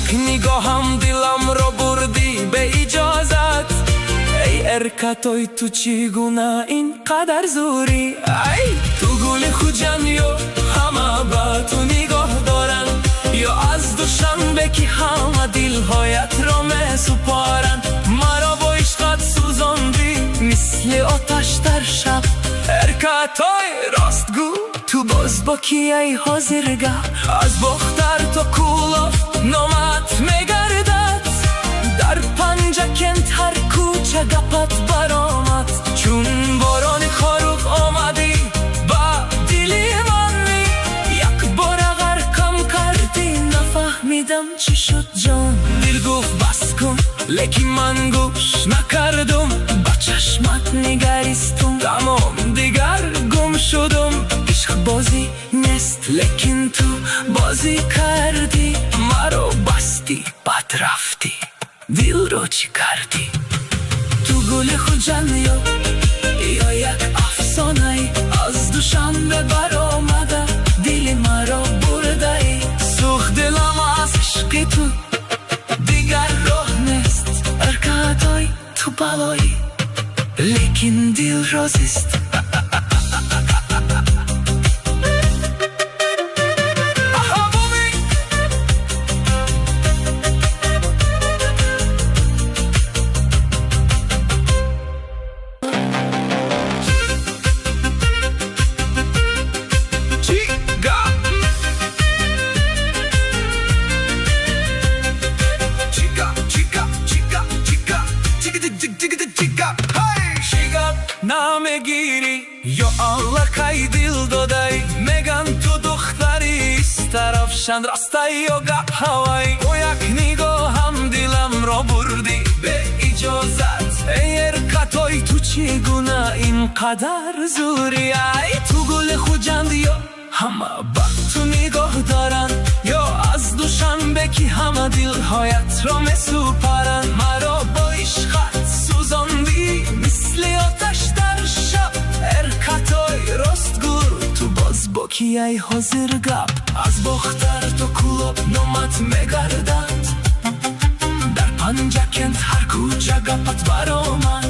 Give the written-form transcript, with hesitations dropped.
یک نگاهم دلم رو بردی به اجازت. ای ارکتای تو چگونه اینقدر زوری؟ ای تو گل خوجن یا همه با تو نگاه دارن، یا از دوشنبه که همه دلهایت را می سپارن. مرا با عشقت سوزاندی مثل آتش در شب. ارکتای راستگو تو باز با کی ای حاضرگه؟ از بختر تا کولا نامت میگردد. در پنجه کند هر کوچه گپت برآمد. چون باران خاروق آمدی با دلی منی، یک بار اگر کم کردی نفهمیدم چی شد جان. دل گفت بس کن لیکن من گوش نکردم، با چشمت نگریستم تمام دیگر گم شدم. عشق بازی نیست لیکن تو بازی کردی، مرا بستی بد رفتی دل رو چی کردی؟ تو گل خوجن یا یک افسانه ای، از دوشنبه برآمده دل مرا برده ای. سوخت دلم از عشق تو دیگر راه نیست. ارکتای تو بلایی لیکن دل رازیست. نمیگیری یا الله کای دل دادی؟ میگن تو دختری طرفشند راستی یا گپ هوایی. او یک نگاه هم دلم را بردی به اجازت. ای ارکتای تو چگونه اینقدر زوری؟ ای تو گل خوجند یا همه با تو نگاه دارن، یا از دوشنبه که همه دلهایت را می سپارن. مرا با عشقت سوزاندی مثل آتش در شب. ارکتای راستگو تو باز با کی ای حاضر گپ؟ از بختر تا کلوب نامت میگردد. در پنجه کند هر کوچه گپت برآمد.